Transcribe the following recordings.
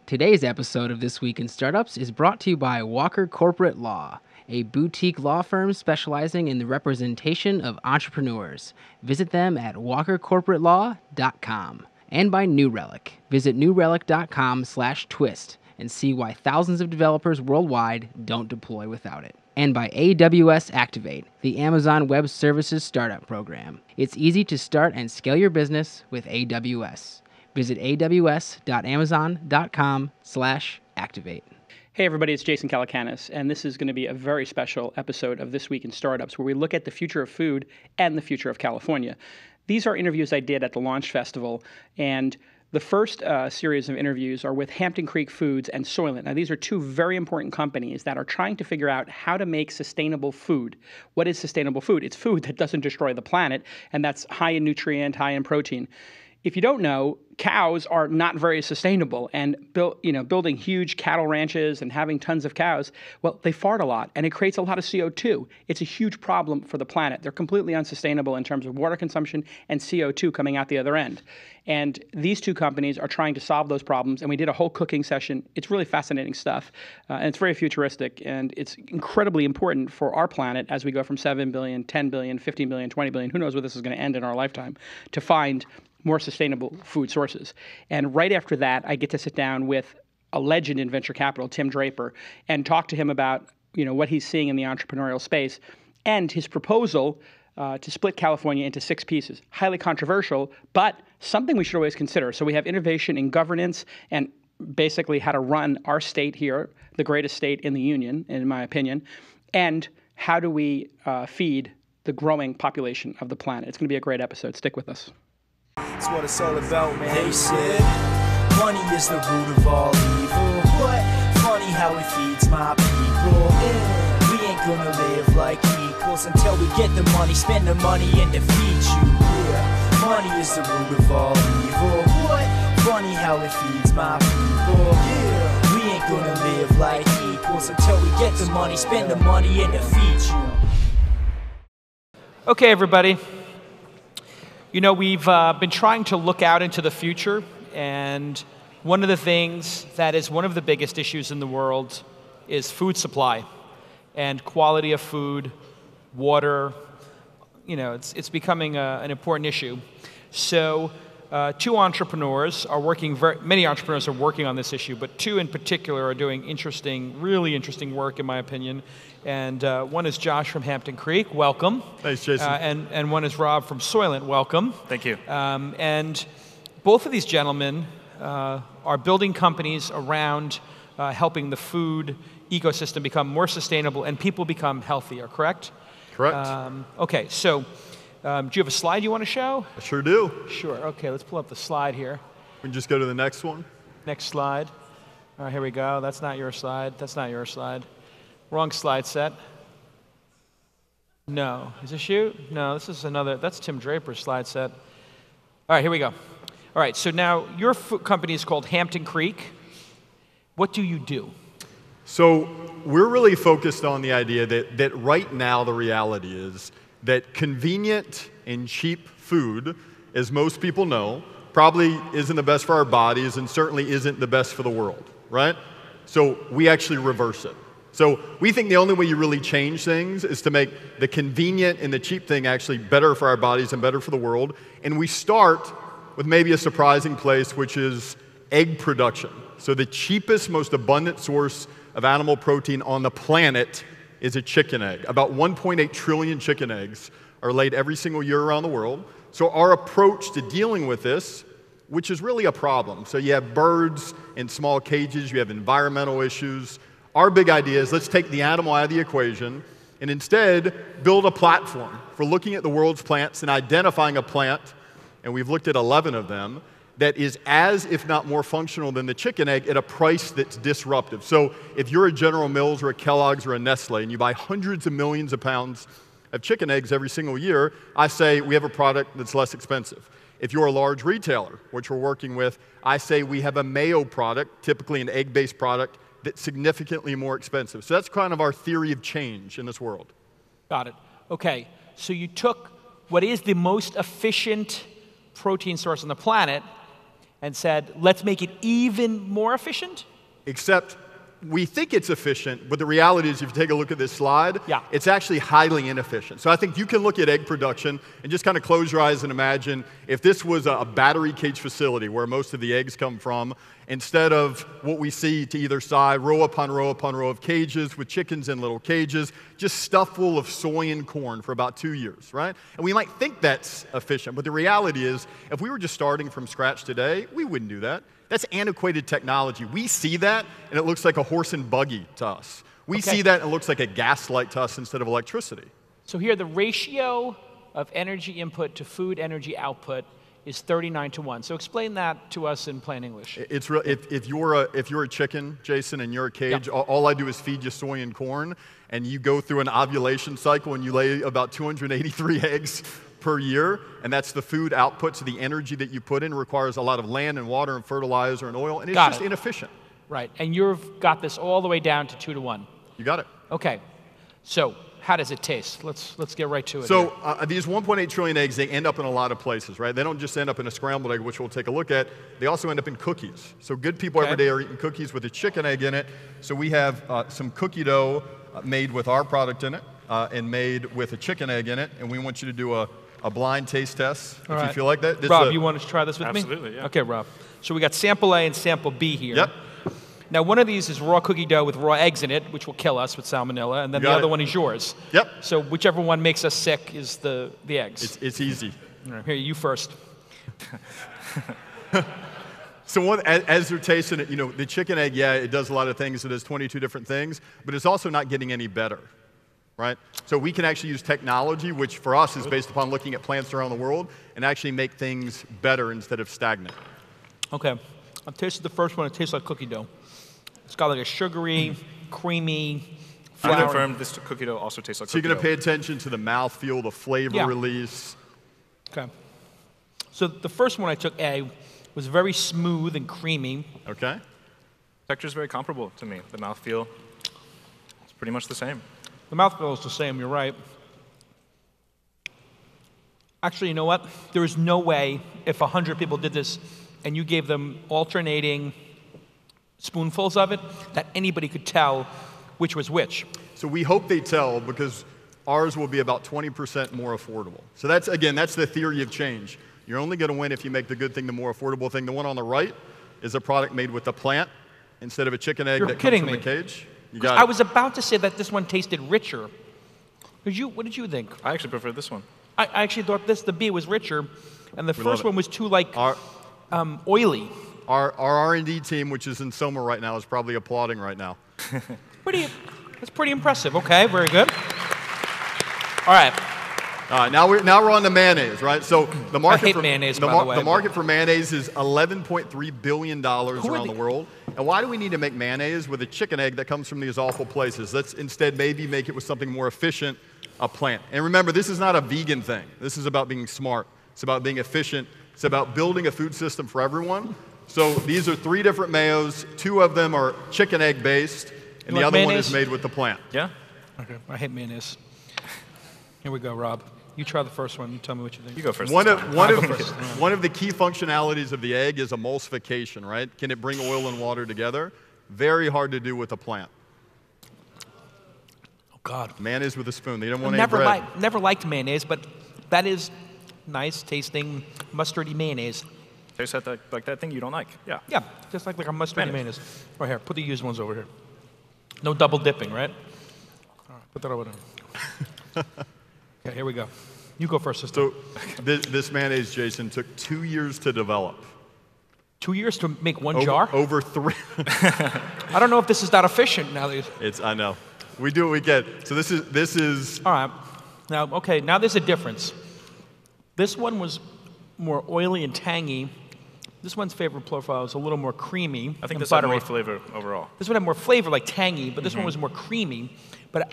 Today's episode of This Week in Startups is brought to you by Walker Corporate Law, a boutique law firm specializing in the representation of entrepreneurs. Visit them at walkercorporatelaw.com. And by New Relic. Visit newrelic.com/twist and see why thousands of developers worldwide don't deploy without it. And by AWS Activate, the Amazon Web Services startup program. It's easy to start and scale your business with AWS. Visit aws.amazon.com/activate. Hey everybody, it's Jason Calacanis, and this is going to be a very special episode of This Week in Startups, where we look at the future of food and the future of California. These are interviews I did at the Launch Festival, and the first series of interviews are with Hampton Creek Foods and Soylent. Now, these are two very important companies that are trying to figure out how to make sustainable food. What is sustainable food? It's food that doesn't destroy the planet, and that's high in nutrient, high in protein. If you don't know, cows are not very sustainable, and building huge cattle ranches and having tons of cows, well, they fart a lot, and it creates a lot of CO2. It's a huge problem for the planet. They're completely unsustainable in terms of water consumption and CO2 coming out the other end. And these two companies are trying to solve those problems, and we did a whole cooking session. It's really fascinating stuff, and it's very futuristic, and it's incredibly important for our planet as we go from 7 billion, 10 billion, 15 billion, 20 billion, who knows where this is going to end in our lifetime, to find more sustainable food sources. And right after that, I get to sit down with a legend in venture capital, Tim Draper, and talk to him about what he's seeing in the entrepreneurial space and his proposal to split California into 6 pieces. Highly controversial, but something we should always consider. So we have innovation in governance and basically how to run our state here, the greatest state in the union, in my opinion, and how do we feed the growing population of the planet. It's going to be a great episode. Stick with us. That's what it's all about, man. They said money is the root of all evil. What? Funny how it feeds my people. Yeah. We ain't gonna live like equals until we get the money, spend the money, and defeat you. Yeah. Money is the root of all evil. What? Funny how it feeds my people. Yeah. We ain't gonna live like equals until we get the money, spend the money, and defeat you. Okay, everybody. We've been trying to look out into the future, and one of the things that is one of the biggest issues in the world is food supply and quality of food, water. It's becoming an important issue. So two entrepreneurs are working, many entrepreneurs are working on this issue, but 2 in particular are doing really interesting work, in my opinion. And one is Josh from Hampton Creek, welcome. Thanks, Jason. And one is Rob from Soylent, welcome. Thank you. And both of these gentlemen are building companies around helping the food ecosystem become more sustainable and people become healthier, correct? Correct. Okay, so do you have a slide you want to show? I sure do. Sure, okay, let's pull up the slide here. We can just go to the next one. Next slide. All right, here we go. That's not your slide. That's not your slide. Wrong slide set. No. Is this you? No, this is another. That's Tim Draper's slide set. All right, here we go. All right, so now your company is called Hampton Creek. What do you do? So we're really focused on the idea that right now the reality is that convenient and cheap food, as most people know, probably isn't the best for our bodies and certainly isn't the best for the world, right? So we actually reverse it. So we think the only way you really change things is to make the convenient and the cheap thing actually better for our bodies and better for the world. And we start with maybe a surprising place, which is egg production. So the cheapest, most abundant source of animal protein on the planet is a chicken egg. About 1.8 trillion chicken eggs are laid every single year around the world. So our approach to dealing with this, which is really a problem. So you have birds in small cages, you have environmental issues. Our big idea is let's take the animal out of the equation and instead build a platform for looking at the world's plants and identifying a plant, and we've looked at 11 of them, that is as, if not more functional than the chicken egg at a price that's disruptive. So if you're a General Mills or a Kellogg's or a Nestle and you buy hundreds of millions of pounds of chicken eggs every single year, I say we have a product that's less expensive. If you're a large retailer, which we're working with, I say we have a mayo product, typically an egg-based product, that's significantly more expensive. So that's kind of our theory of change in this world. Got it. Okay, so you took what is the most efficient protein source on the planet and said, let's make it even more efficient? Except we think it's efficient, but the reality is if you take a look at this slide, Yeah. it's actually highly inefficient. So I think you can look at egg production and just kind of close your eyes and imagine if this was a battery cage facility where most of the eggs come from, instead of what we see to either side, row upon row upon row of cages with chickens in little cages, just stuffed full of soy and corn for about 2 years, right? And we might think that's efficient, but the reality is if we were just starting from scratch today, we wouldn't do that. That's antiquated technology. We see that, and it looks like a horse and buggy to us. We see that, and it looks like a gas light to us instead of electricity. So here, the ratio of energy input to food energy output is 39:1. So explain that to us in plain English. It's real. If you're a chicken, Jason, and you're a cage, all I do is feed you soy and corn, and you go through an ovulation cycle, and you lay about 283 eggs per year, and that's the food output. So the energy that you put in requires a lot of land and water and fertilizer and oil, and it's just inefficient. Right, and you've got this all the way down to 2:1. You got it. Okay, so how does it taste? Let's get right to it. So these 1.8 trillion eggs, they end up in a lot of places, right? They don't just end up in a scrambled egg, which we'll take a look at. They also end up in cookies. So good people every day are eating cookies with a chicken egg in it. So we have some cookie dough made with our product in it and made with a chicken egg in it, and we want you to do a blind taste test, if you feel like that. Rob, you want to try this with me? Absolutely, yeah. Okay, Rob. So we got sample A and sample B here. Yep. Now, one of these is raw cookie dough with raw eggs in it, which will kill us with salmonella, and then the other one is yours. Yep. So whichever one makes us sick is the eggs. It's easy. All right, here, you first. So as you're tasting it, the chicken egg, it does a lot of things. It does 22 different things, but it's also not getting any better. Right? So we can actually use technology, which for us is based upon looking at plants around the world, and actually make things better instead of stagnant. Okay. I've tasted the first one. It tastes like cookie dough. It's got like a sugary, creamy, flour. I confirm this cookie dough also tastes like cookie dough. So you're going to pay attention to the mouthfeel, the flavor release. Okay. So the first one I took, A, was very smooth and creamy. Okay. Texture is very comparable to me. The mouthfeel, it's pretty much the same. The mouthfeel is the same, you're right. Actually, you know what? There is no way if 100 people did this and you gave them alternating spoonfuls of it, that anybody could tell which was which. So we hope they tell because ours will be about 20% more affordable. So that's the theory of change. You're only going to win if you make the good thing the more affordable thing. The one on the right is a product made with a plant instead of a chicken egg that comes from a cage. I was about to say that this one tasted richer. What did you think? I actually prefer this one. I actually thought the B was richer, and the first one was too oily. Our R&D team, which is in Soma right now, is probably applauding right now. That's pretty impressive. Okay, very good. All right. Now we're on the mayonnaise, right? So the market for mayonnaise, by the way. The market for mayonnaise is $11.3 billion around the world. And why do we need to make mayonnaise with a chicken egg that comes from these awful places? Let's instead maybe make it with something more efficient, a plant. And remember, this is not a vegan thing. This is about being smart. It's about being efficient. It's about building a food system for everyone. So these are 3 different mayos. 2 of them are chicken egg based, and the other one is made with the plant. Yeah? Okay, I hate mayonnaise. Here we go, Rob. You try the first one. You tell me what you think. You go first. One of the key functionalities of the egg is emulsification, right? Can it bring oil and water together? Very hard to do with a plant. Oh, God. Mayonnaise with a spoon. They don't want any bread. Never liked mayonnaise, but that is nice tasting mustardy mayonnaise. Tastes like that thing you don't like. Yeah. Yeah, just like a mustardy mayonnaise. Right here, put the used ones over here. No double dipping, right? All right, put that over there. Okay, here we go. You go first this time. So this mayonnaise, Jason, took 2 years to develop. 2 years to make one jar? Over 3. I don't know if this is that efficient now. I know. We do what we get. So this is. All right. Now there's a difference. This one was more oily and tangy. This one's favorite profile is a little more creamy. I think this had more flavor overall. This one had more flavor, like tangy, but this one was more creamy. But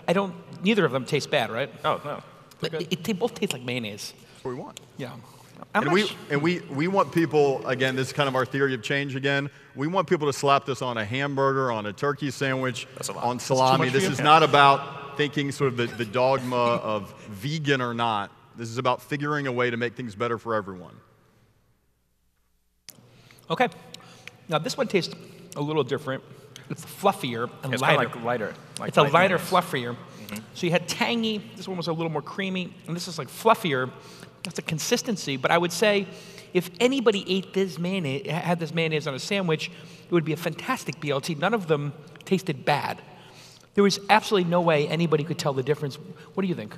neither of them taste bad, right? Oh, no. They both taste like mayonnaise. That's what we want. Yeah. We want people, again, this is kind of our theory of change again. We want people to slap this on a hamburger, on a turkey sandwich, on salami. This is not about thinking sort of the dogma of vegan or not. This is about figuring a way to make things better for everyone. Okay. Now this one tastes a little different. It's fluffier and It's lighter. kind of like lighter. Like It's a light lighter, mayonnaise. fluffier. So you had tangy. This one was a little more creamy, and this is like fluffier. That's a consistency. But I would say, if anybody ate this mayonnaise, had this mayonnaise on a sandwich, it would be a fantastic BLT. None of them tasted bad. There was absolutely no way anybody could tell the difference. What do you think?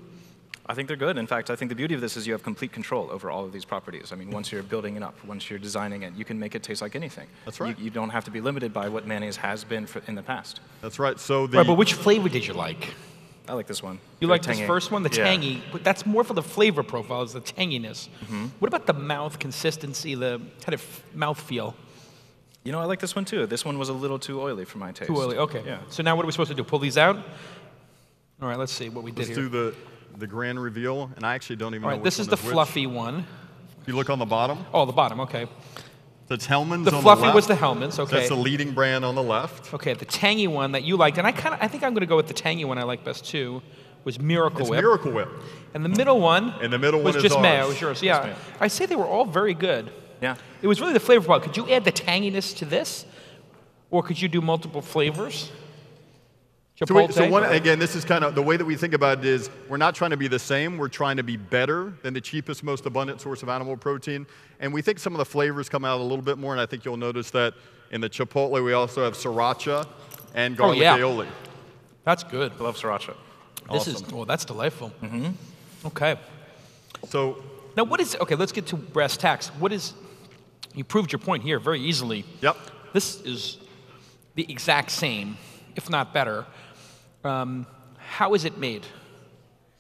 I think they're good. In fact, I think the beauty of this is you have complete control over all of these properties. I mean, once you're building it up, once you're designing it, you can make it taste like anything. That's right. You don't have to be limited by what mayonnaise has been in the past. That's right. So the Right, but which flavor did you like? I like this one. You Very like this tangy. first one, the Yeah. tangy, but that's more for the flavor profile, is the tanginess. What about the mouth consistency, the kind of mouth feel? You know, I like this one too. This one was a little too oily for my taste. Too oily, okay. Yeah. So now what are we supposed to do, pull these out? All right, let's see what we did let's here. do the grand reveal, and I actually don't even All know right, which this is one the which. fluffy one. If you look on the bottom, Oh, the bottom, okay. that's Hellman's The on fluffy the left. was the Hellman's, So okay. that's the leading brand on the left. Okay, the tangy one that you liked, and I think I'm gonna go with the tangy one I like best too, was Miracle It's Whip. Miracle Whip. And the middle one And the middle was one is just mayo, ours. it was yours, yeah. mayo. I say they were all very good. Yeah. It was really the flavor profile. Could you add the tanginess to this? Or could you do multiple flavors? So one, again, this is kind of the way that we think about it is we're not trying to be the same. We're trying to be better than the cheapest, most abundant source of animal protein. And we think some of the flavors come out a little bit more. And I think you'll notice that in the Chipotle, we also have sriracha and garlic yeah. aioli. That's good. I love sriracha. This is, oh, that's delightful. Okay. So Now what is, okay, let's get to brass tacks. What is, you proved your point here very easily. yep. This is the exact same, if not better. How is it made?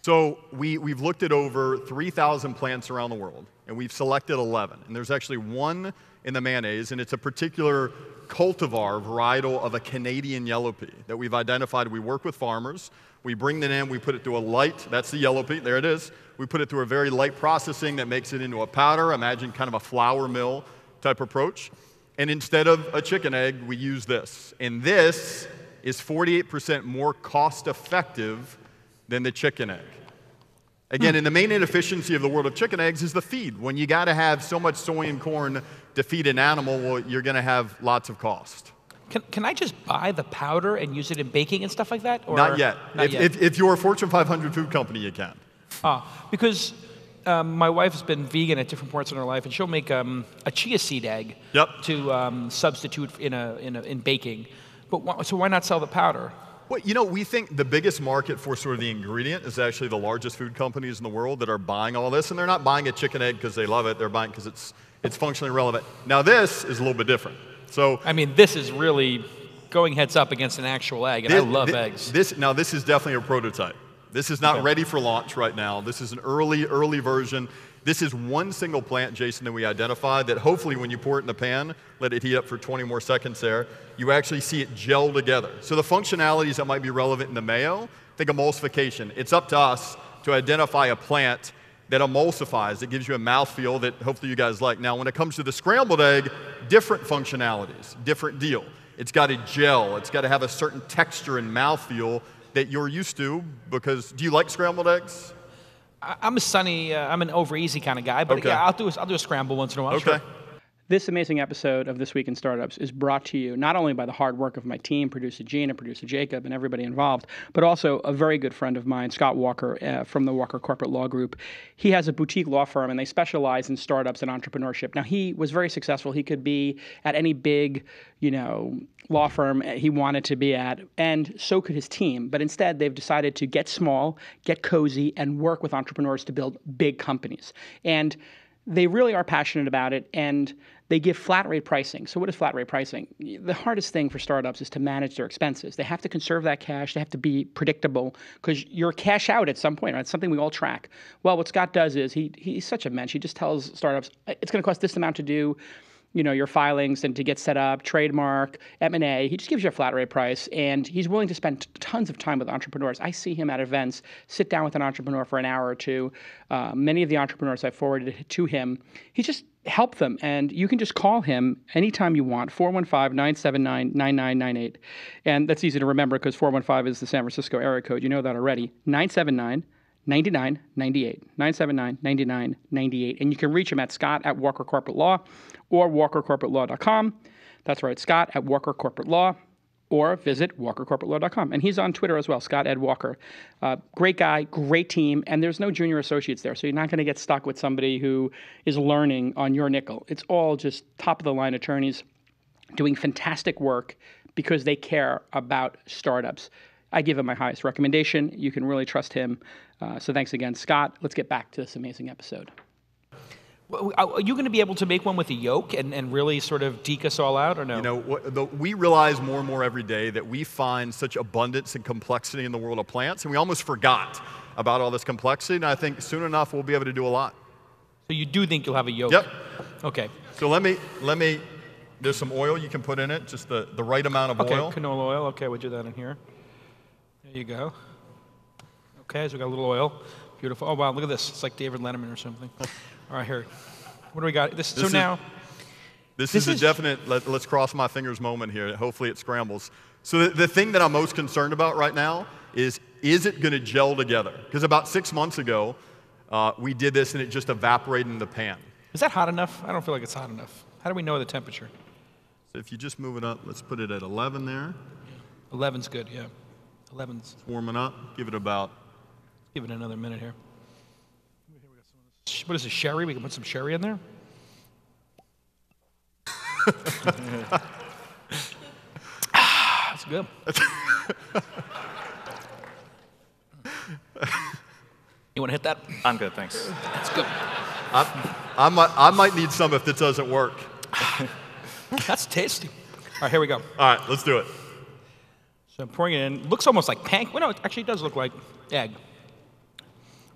So we've looked at over 3,000 plants around the world, and we've selected 11. And there's actually one in the mayonnaise, and it's a particular cultivar varietal of a Canadian yellow pea that we've identified. We work with farmers. We bring them in. We put it through a light. That's the yellow pea. There it is. We put it through a very light processing that makes it into a powder. Imagine kind of a flour mill type approach. And instead of a chicken egg, we use this. And this is 48% more cost effective than the chicken egg. Again, and the main inefficiency of the world of chicken eggs is the feed. When you got to have so much soy and corn to feed an animal, well, you're going to have lots of cost. Can I just buy the powder and use it in baking and stuff like that? Or Not yet. Not yet. If you're a Fortune 500 food company, you can. Because my wife's been vegan at different points in her life, and she'll make a chia seed egg Yep. to substitute in baking. But so why not sell the powder? Well, you know, we think the biggest market for sort of the ingredient is actually the largest food companies in the world that are buying all this, and they're not buying a chicken egg because they love it. They're buying because it's functionally relevant. Now, this is a little bit different. So I mean, this is really going heads up against an actual egg, and I love eggs. This is definitely a prototype. This is not ready for launch right now. This is an early version. This is one single plant, Jason, that we identified that hopefully when you pour it in the pan, let it heat up for 20 more seconds there, you actually see it gel together. So the functionalities that might be relevant in the mayo, think emulsification. It's up to us to identify a plant that emulsifies, that gives you a mouthfeel that hopefully you guys like. Now, when it comes to the scrambled egg, different functionalities, different deal. It's got to gel. It's got to have a certain texture and mouthfeel that you're used to because, do you like scrambled eggs? I'm an over easy kind of guy, but Okay. yeah, I'll do a scramble once in a while. Okay. Sure. This amazing episode of This Week in Startups is brought to you not only by the hard work of my team, producer Gene and producer Jacob and everybody involved, but also a very good friend of mine, Scott Walker, from the Walker Corporate Law Group. He has a boutique law firm, and they specialize in startups and entrepreneurship. Now, he was very successful. He could be at any big, law firm he wanted to be at, and so could his team. But instead, they've decided to get small, get cozy, and work with entrepreneurs to build big companies. And they really are passionate about it, and they give flat rate pricing. So what is flat rate pricing? The hardest thing for startups is to manage their expenses. They have to conserve that cash. They have to be predictable because you're cash out at some point, right? It's something we all track. Well, what Scott does is he's such a mensch. He just tells startups, it's going to cost this amount to do your filings and to get set up, trademark, M&A. He just gives you a flat rate price, and he's willing to spend tons of time with entrepreneurs. I see him at events, sit down with an entrepreneur for an hour or two. Many of the entrepreneurs I forwarded to him, he just helped them, and you can just call him anytime you want, 415-979-9998. And that's easy to remember because 415 is the San Francisco area code. You know that already. 979 9998, 979-9998. And you can reach him at Scott at Walker Corporate Law or walkercorporatelaw.com. That's right, Scott at Walker Corporate Law, or visit walkercorporatelaw.com. And he's on Twitter as well, Scott Ed Walker. Great guy, great team, and there's no junior associates there, so you're not going to get stuck with somebody who is learning on your nickel. It's all just top-of-the-line attorneys doing fantastic work because they care about startups. I give him my highest recommendation. You can really trust him. So thanks again, Scott. Let's get back to this amazing episode. Are you going to be able to make one with a yolk and really sort of deke us all out, or no? You know, we realize more and more every day that we find such abundance and complexity in the world of plants, and we almost forgot about all this complexity, and I think soon enough we'll be able to do a lot. So you do think you'll have a yolk? Yep. Okay. So let me, there's some oil you can put in it, just the right amount of oil. Okay, canola oil. Okay, we'll do that in here. There you go. Okay, so we got a little oil. Beautiful. Oh, wow, look at this. It's like David Letterman or something. All right, here. What do we got? This is a definite, let's cross my fingers moment here. Hopefully it scrambles. So the thing that I'm most concerned about right now is it going to gel together? Because about 6 months ago, we did this and it just evaporated in the pan. Is that hot enough? I don't feel like it's hot enough. How do we know the temperature? So if you just move it up, let's put it at 11 there. 11's good, yeah. 11's. It's warming up. Give it about. Give it another minute here. What is this, sherry? We can put some sherry in there? That's good. You want to hit that? I'm good, thanks. That's good. I might need some if this doesn't work. That's tasty. All right, here we go. All right, let's do it. So I'm pouring it in. Looks almost like well, no, it actually does look like egg.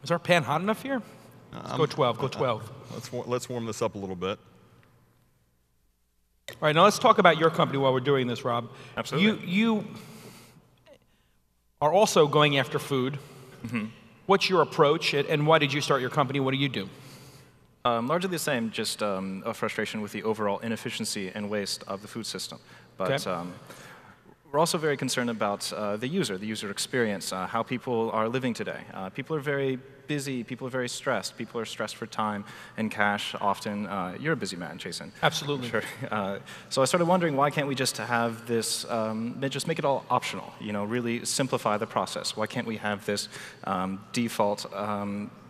Is our pan hot enough here? Let's go 12. Go 12. Let's warm this up a little bit. All right, now let's talk about your company while we're doing this, Rob. Absolutely. You are also going after food. Mm-hmm. What's your approach, and why did you start your company? What do you do? Largely the same, just a frustration with the overall inefficiency and waste of the food system. But Okay. We're also very concerned about the user experience, how people are living today. People are very busy, people are very stressed, people are stressed for time and cash often. You're a busy man, Jason. Absolutely. Sure. So I started wondering, why can't we just have this, just make it all optional, really simplify the process? Why can't we have this default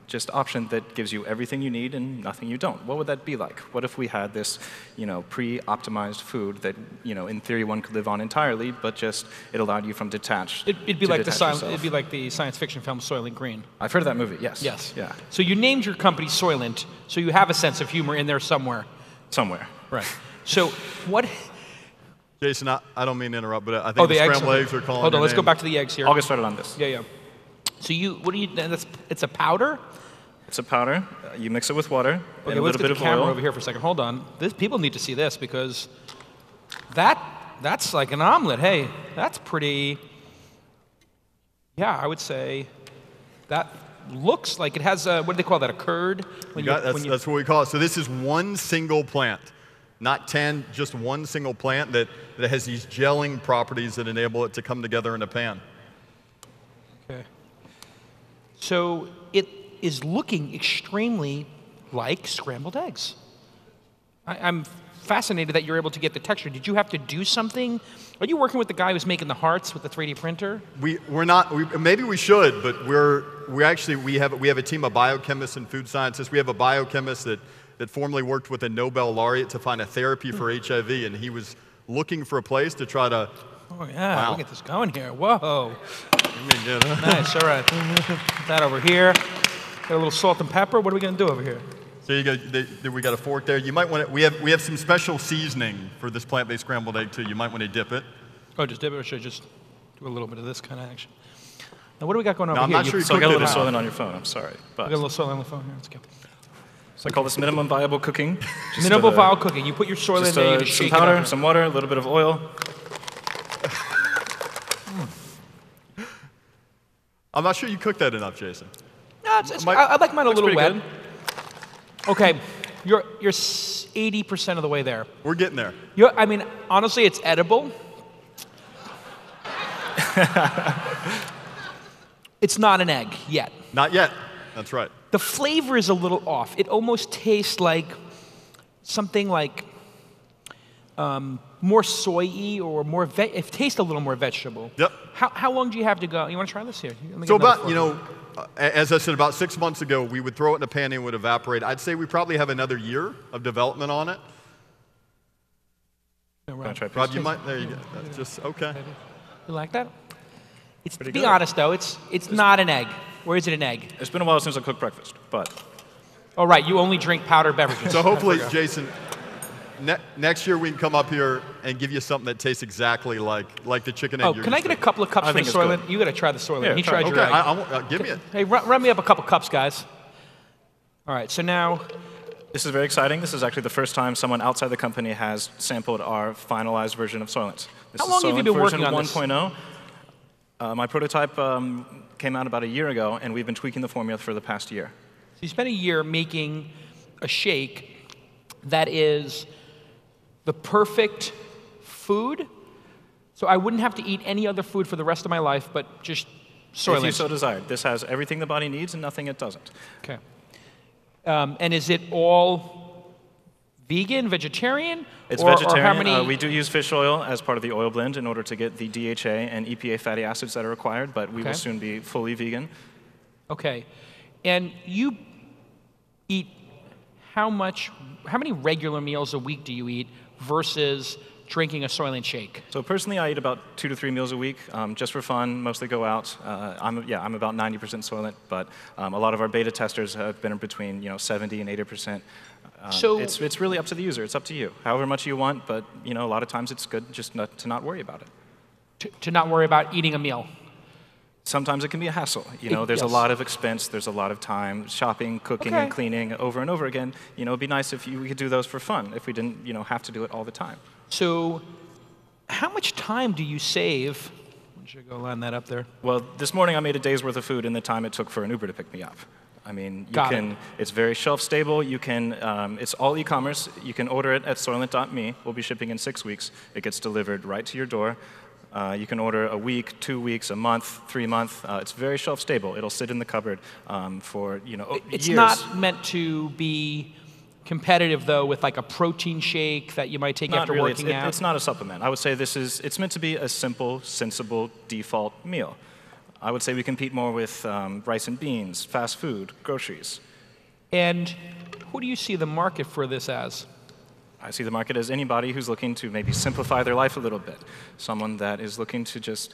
just option that gives you everything you need and nothing you don't? What would that be like? What if we had this, pre-optimized food that, in theory one could live on entirely, but just it allowed you from detached. It'd be like the science fiction film Soylent Green. I've heard of that movie. Yes. Yes. Yeah. So you named your company Soylent, so you have a sense of humor in there somewhere. Somewhere. Right. So what? Jason, I don't mean to interrupt, but I think the scrambled eggs are calling. Hold on, your let's go name. back to the eggs here. I'll get started on this. Yeah. So it's a powder? It's a powder. You mix it with water and a Let's little get bit the of camera oil. over here for a second. Hold on. People need to see this because that's like an omelet. Hey, that's pretty. Yeah, I would say that looks like it has what do they call that? A curd? That's what we call it. So this is one single plant, not 10, just one single plant that has these gelling properties that enable it to come together in a pan. Okay. So it is looking extremely like scrambled eggs. I'm fascinated that you're able to get the texture. Did you have to do something? Are you working with the guy who's making the hearts with the 3D printer? We're not. Maybe we should, but we have a team of biochemists and food scientists. We have a biochemist that formerly worked with a Nobel laureate to find a therapy for HIV, and he was looking for a place to try to. Oh yeah, wow. Look at this going here. Whoa. Yeah. Nice. All right. Put that over here. Got a little salt and pepper. What are we going to do over here? So you go. We got a fork there. You might want to. We have some special seasoning for this plant-based scrambled egg too. You might want to dip it. Oh, just dip it, or should I just do a little bit of this kind of action? Now, what do we got going over I'm here? not sure. So I got a little Soylent on your phone. I'm sorry, but I got a little Soylent on the phone here. Let's go. So I call this minimum viable cooking. Minimum viable cooking. You put your Soylent in there, you just some shake powder, it up. some water, a little bit of oil. I'm not sure you cooked that enough, Jason. No, I like mine a little pretty wet. good. Okay, you're 80% of the way there. We're getting there. I mean, honestly, it's edible. It's not an egg yet. Not yet. That's right. The flavor is a little off. It almost tastes like something like more soy-y or more, it tastes a little more vegetable. Yep. How long do you have to go? You want to try this here? So about, as I said, about 6 months ago, we would throw it in a pan and it would evaporate. I'd say we probably have another year of development on it. Rob, you might, there you go. That's just, okay. You like that? To be honest, though, it's not an egg. Or is it an egg? It's been a while since I cooked breakfast, but. Oh, right, you only drink powdered beverages. So hopefully, Jason, next year we can come up here and give you something that tastes exactly like the chicken egg. Oh, can I get a couple of cups for the Soylent? You got to try the Soylent. Yeah, he tried your egg. Okay, give me it. Hey, run me up a couple cups, guys. All right, so now. This is very exciting. This is actually the first time someone outside the company has sampled our finalized version of Soylent. How long have you been working on this? 1.0. My prototype came out about a year ago, and we've been tweaking the formula for the past year. So you spent a year making a shake that is the perfect food. So I wouldn't have to eat any other food for the rest of my life, but just Soylent. If you so desired. This has everything the body needs and nothing it doesn't. Okay. And is it all vegan, vegetarian? It's or vegetarian. How many... we do use fish oil as part of the oil blend in order to get the DHA and EPA fatty acids that are required, but we will soon be fully vegan. Okay. And you eat how many regular meals a week do you eat versus drinking a Soylent shake? So personally, I eat about 2 to 3 meals a week, just for fun, mostly go out. I'm about 90% Soylent, but a lot of our beta testers have been between 70 and 80%. So it's really up to the user. It's up to you. However much you want, but a lot of times it's good just to not worry about it. To not worry about eating a meal. Sometimes it can be a hassle. There's a lot of expense, there's a lot of time, shopping, cooking, and cleaning over and over again. It'd be nice if we could do those for fun, if we didn't have to do it all the time. So how much time do you save? Should I go line that up there? Well, this morning I made a day's worth of food in the time it took for an Uber to pick me up. I mean, it's very shelf stable. You can, it's all e-commerce. You can order it at Soylent.me. We'll be shipping in 6 weeks. It gets delivered right to your door. You can order a week, 2 weeks, a month, 3 months. It's very shelf stable. It'll sit in the cupboard for years. It's not meant to be competitive, though, with like a protein shake that you might take after working out? It's not a supplement. I would say it's meant to be a simple, sensible, default meal. I would say we compete more with rice and beans, fast food, groceries. And who do you see the market for this as? I see the market as anybody who's looking to maybe simplify their life a little bit. Someone that is looking to just,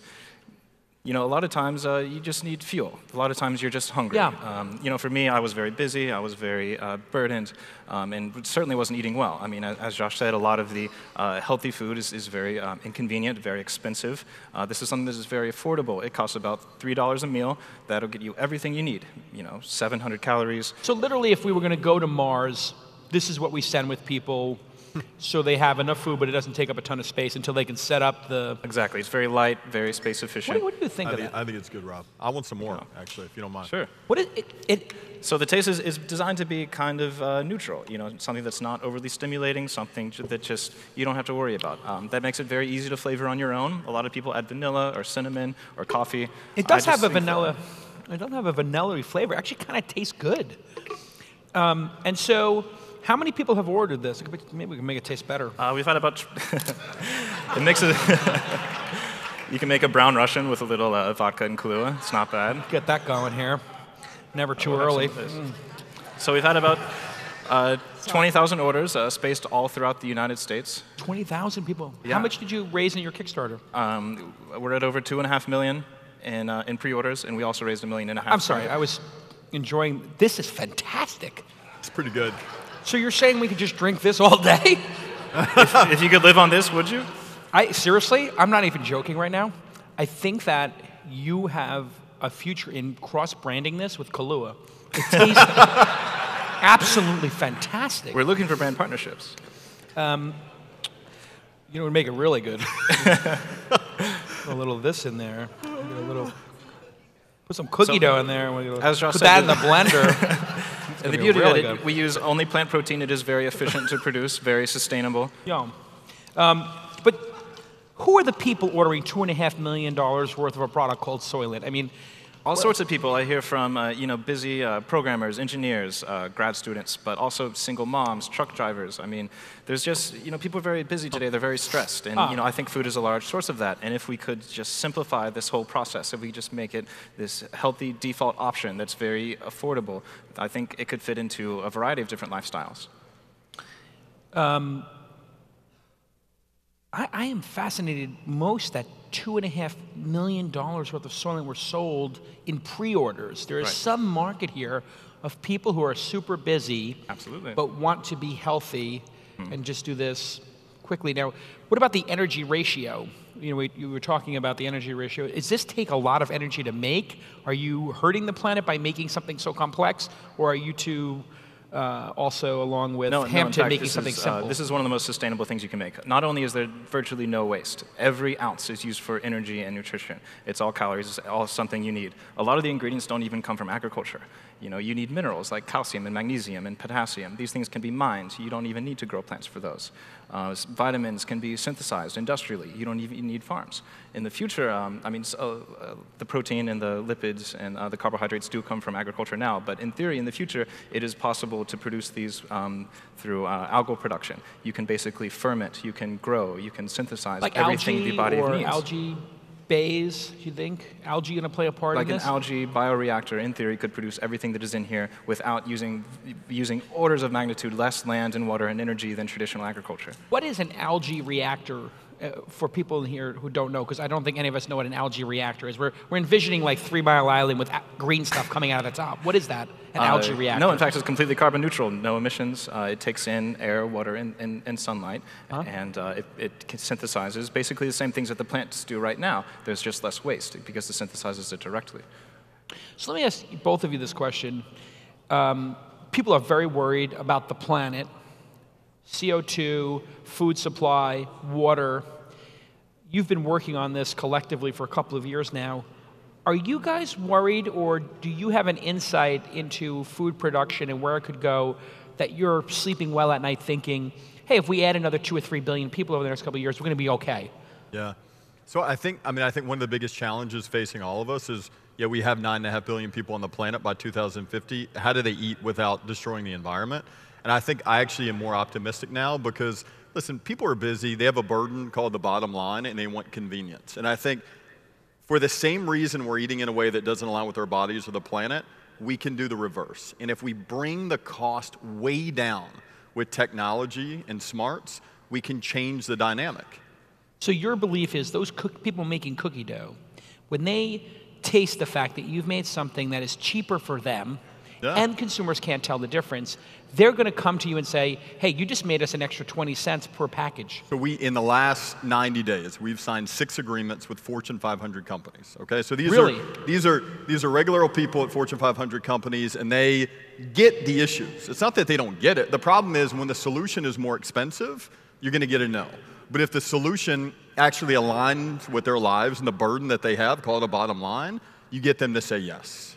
a lot of times you just need fuel. A lot of times you're just hungry. Yeah. For me, I was very busy. I was very burdened, and certainly wasn't eating well. I mean, as Josh said, a lot of the healthy food is very inconvenient, very expensive. This is something that is very affordable. It costs about $3 a meal. That'll get you everything you need. 700 calories. So literally, if we were going to go to Mars, this is what we send with people. So they have enough food, but it doesn't take up a ton of space until they can set up the... Exactly. It's very light, very space efficient. What do you think of that? I think it's good, Rob. I want some more, actually, if you don't mind. Sure. What is it? So the taste is designed to be kind of neutral, something that's not overly stimulating, something that just you don't have to worry about. That makes it very easy to flavor on your own. A lot of people add vanilla or cinnamon or coffee. It does have a vanilla... It doesn't have a vanilla-y flavor. It actually kind of tastes good. And so... How many people have ordered this? Maybe we can make it taste better. We've had about... It makes it... You can make a brown Russian with a little vodka and Kahlua. It's not bad. Get that going here. Never too early. So we've had about 20,000 orders spaced all throughout the United States. 20,000 people? Yeah. How much did you raise in your Kickstarter? We're at over $2.5 million in pre-orders, and we also raised $1.5 million. I'm sorry, I was enjoying... This is fantastic. It's pretty good. So you're saying we could just drink this all day? if you could live on this, would you? Seriously, I'm not even joking right now. I think that you have a future in cross-branding this with Kahlua. It tastes absolutely fantastic. We're looking for brand partnerships. Would make it really good. A little of this in there. Put some cookie dough in there. As Josh put said, that in the blender. And the beauty of it, we use only plant protein. It is very efficient to produce, very sustainable. Yum. But who are the people ordering $2.5 million worth of a product called Soylent? I mean, All sorts of people. I hear from busy programmers, engineers, grad students, but also single moms, truck drivers. I mean, there's just people are very busy today. They're very stressed, and I think food is a large source of that. And if we could just simplify this whole process, if we just make it this healthy default option that's very affordable, I think it could fit into a variety of different lifestyles. I am fascinated most that $2.5 million worth of Soylent were sold in pre-orders. There is some market here of people who are super busy, absolutely, but want to be healthy and just do this quickly. Now, what about the energy ratio? You were talking about the energy ratio. Does this take a lot of energy to make? Are you hurting the planet by making something so complex, or are you two also, along with Hampton, making something simple? This is one of the most sustainable things you can make. Not only is there virtually no waste, every ounce is used for energy and nutrition. It's all calories, it's all something you need. A lot of the ingredients don't even come from agriculture. You need minerals like calcium and magnesium and potassium. These things can be mined. You don't even need to grow plants for those. Vitamins can be synthesized industrially. You don't even need farms. In the future, the protein and the lipids and the carbohydrates do come from agriculture now, but in theory, in the future, it is possible to produce these through algal production. You can basically ferment, you can grow, you can synthesize like everything the body needs. Like algae bays, you think? Algae going to play a part in this? Like an algae bioreactor, in theory, could produce everything that is in here without using orders of magnitude less land and water and energy than traditional agriculture. What is an algae reactor? For people in here who don't know, because I don't think any of us know what an algae reactor is. We're envisioning like 3 Mile Island with green stuff coming out of the top. What is that, an algae reactor? No, in fact, it's completely carbon neutral, no emissions. It takes in air, water, and sunlight, and it synthesizes basically the same things that the plants do right now. There's just less waste because it synthesizes it directly. So let me ask both of you this question. People are very worried about the planet, CO2, food supply, water. You've been working on this collectively for a couple of years now. Are you guys worried, or do you have an insight into food production and where it could go that you're sleeping well at night thinking, hey, if we add another 2 or 3 billion people over the next couple of years, we're going to be okay? Yeah. So I think one of the biggest challenges facing all of us is, we have 9.5 billion people on the planet by 2050. How do they eat without destroying the environment? And I think I actually am more optimistic now because, listen, people are busy. They have a burden called the bottom line, and they want convenience. And I think for the same reason we're eating in a way that doesn't align with our bodies or the planet, we can do the reverse. And if we bring the cost way down with technology and smarts, we can change the dynamic. So your belief is those people making cookie dough, when they taste the fact that you've made something that is cheaper for them, and consumers can't tell the difference, they're going to come to you and say, hey, you just made us an extra 20 cents per package. So in the last 90 days, we've signed 6 agreements with Fortune 500 companies, okay? So these are regular old people at Fortune 500 companies, and they get the issues. It's not that they don't get it. The problem is when the solution is more expensive, you're going to get a no. But if the solution actually aligns with their lives and the burden that they have, call it a bottom line, you get them to say yes.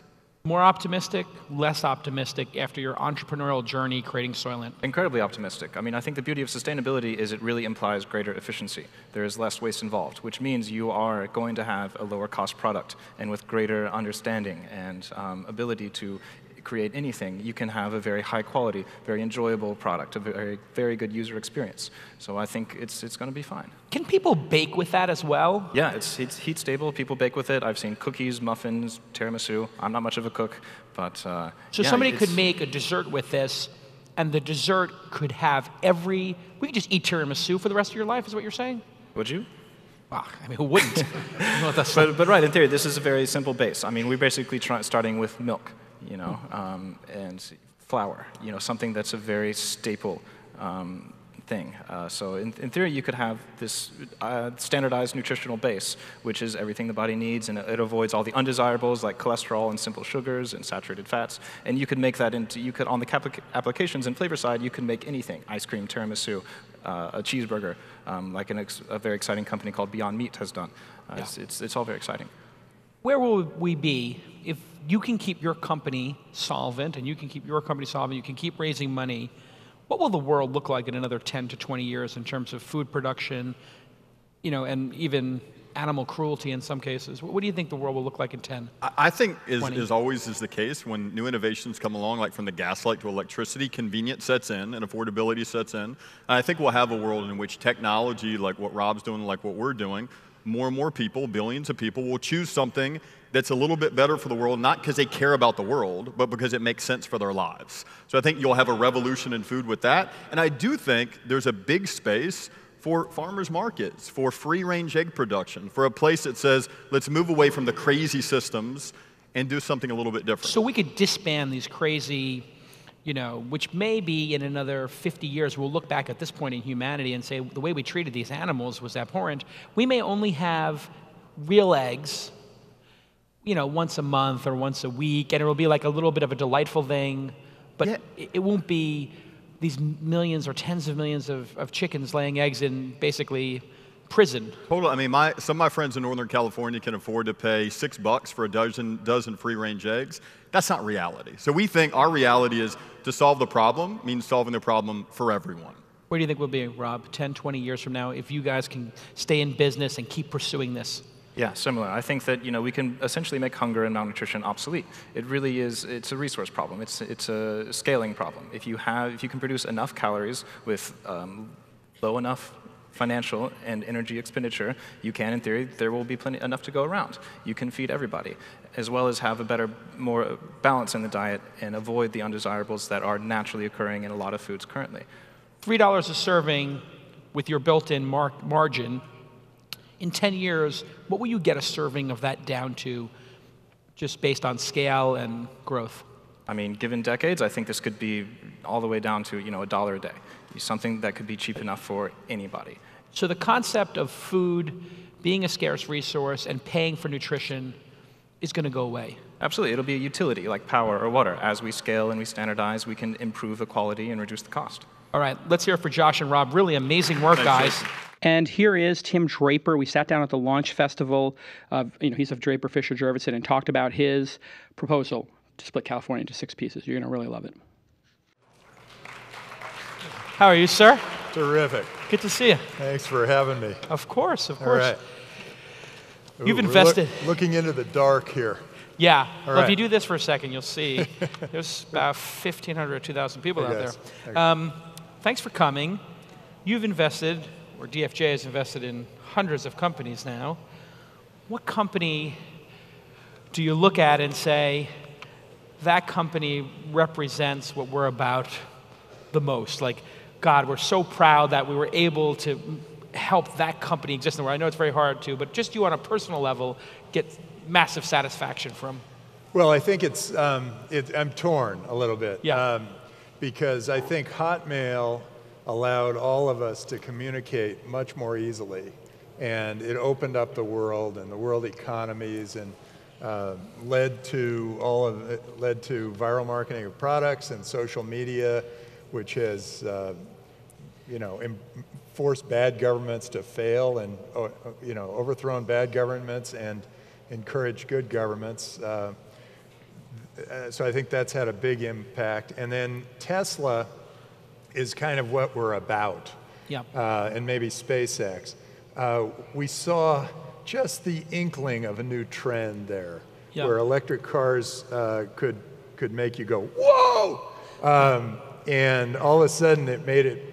More optimistic, less optimistic after your entrepreneurial journey creating Soylent? Incredibly optimistic. I think the beauty of sustainability is it really implies greater efficiency. There is less waste involved, which means you are going to have a lower cost product. And with greater understanding and ability to create anything, you can have a very high quality, very enjoyable product, a very, very good user experience. So I think it's going to be fine. Can people bake with that as well? Yeah, it's heat stable. People bake with it. I've seen cookies, muffins, tiramisu. I'm not much of a cook, but so somebody could make a dessert with this, and the dessert could have we could just eat tiramisu for the rest of your life, is what you're saying? Would you? Well, who wouldn't? but right, in theory, this is a very simple base. We're basically starting with milk, and flour, something that's a very staple thing. So in theory, you could have this standardized nutritional base, which is everything the body needs, and it avoids all the undesirables like cholesterol and simple sugars and saturated fats. And you could make that on the applications and flavor side, you can make anything: ice cream, tiramisu, a cheeseburger, like a very exciting company called Beyond Meat has done. It's all very exciting. Where will we be if you can keep your company solvent, and you can keep your company solvent, you can keep raising money? What will the world look like in another 10 to 20 years in terms of food production, and even animal cruelty in some cases. What do you think the world will look like in 10? I think, 20? is always is the case, when new innovations come along, like from the gaslight to electricity, convenience sets in and affordability sets in. And I think we'll have a world in which technology, like what Rob's doing, like what we're doing, more and more people, billions of people, will choose something that's a little bit better for the world, not because they care about the world, but because it makes sense for their lives. So I think you'll have a revolution in food with that. And I do think there's a big space for farmers markets, for free-range egg production, for a place that says, let's move away from the crazy systems and do something a little bit different. So we could disband these crazy, which maybe in another 50 years, we'll look back at this point in humanity and say the way we treated these animals was abhorrent. We may only have real eggs, once a month or once a week, and it'll be like a little bit of a delightful thing, but it won't be these millions or tens of millions of chickens laying eggs in basically prison. Totally. I mean, some of my friends in Northern California can afford to pay $6 for a dozen free-range eggs. That's not reality. So we think our reality is to solve the problem means solving the problem for everyone. Where do you think we'll be, Rob, 10, 20 years from now, if you guys can stay in business and keep pursuing this? Yeah, similar. I think that we can essentially make hunger and malnutrition obsolete. It really is. It's a resource problem. It's a scaling problem. If you can produce enough calories with low enough financial and energy expenditure, you can, in theory, there will be enough to go around. You can feed everybody, as well as have a better, more balance in the diet and avoid the undesirables that are naturally occurring in a lot of foods currently. $3 a serving with your built-in margin. In 10 years, what will you get a serving of that down to, just based on scale and growth? I mean, given decades, I think this could be all the way down to $1 a day. Something that could be cheap enough for anybody. So the concept of food being a scarce resource and paying for nutrition is going to go away. Absolutely. It'll be a utility like power or water. As we scale and we standardize, we can improve the quality and reduce the cost. All right, let's hear it for Josh and Rob. Really amazing work, guys. And here is Tim Draper. We sat down at the launch festival. He's of Draper Fisher Jurvetson and talked about his proposal to split California into 6 pieces. You're going to really love it. How are you, sir? Terrific. Good to see you. Thanks for having me. Of course, of All course. right. You've invested. Looking into the dark here. Yeah. All Well, if right. you do this for a second, you'll see there's about 1,500 or 2,000 people out Yes. there. Thanks for coming. You've invested, or DFJ has invested in hundreds of companies now. What company do you look at and say, that company represents what we're about the most? Like, God, we're so proud that we were able to help that company exist in the world. I know it's very hard to, but just you on a personal level get massive satisfaction from. Well, I think I'm torn a little bit. Yeah. Because I think Hotmail allowed all of us to communicate much more easily. And it opened up the world and the world economies and led to viral marketing of products and social media, which has forced bad governments to fail and overthrown bad governments and encouraged good governments. So I think that's had a big impact. And then Tesla is kind of what we're about. Yeah. And maybe SpaceX. We saw just the inkling of a new trend there, where electric cars could make you go, whoa! And all of a sudden it made it,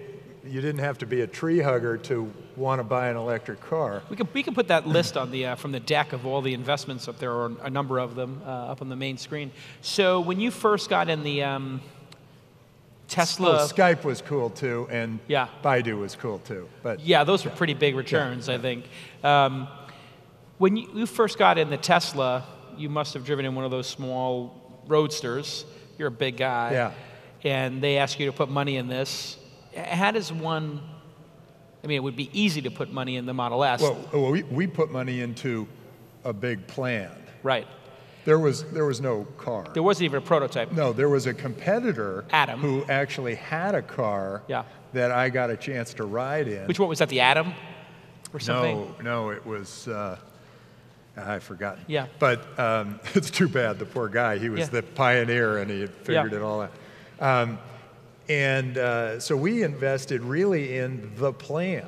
you didn't have to be a tree hugger to want to buy an electric car. We can put that list on the from the deck of all the investments up there, or a number of them up on the main screen. So when you first got in the Tesla, Well, Skype was cool too, and Baidu was cool too. But yeah, those were pretty big returns, I think. When you first got in the Tesla, you must have driven in one of those small roadsters. You're a big guy. Yeah. And they ask you to put money in this. How does one? I mean, it would be easy to put money in the Model S. Well, we put money into a big plan. Right. There was no car. There wasn't even a prototype. No, there was a competitor, Atom, who actually had a car that I got a chance to ride in. Which one was that? The Atom, or something? No, it was. I forgot. Yeah. But it's too bad. The poor guy. He was the pioneer, and he had figured it all out. So we invested really in the plan.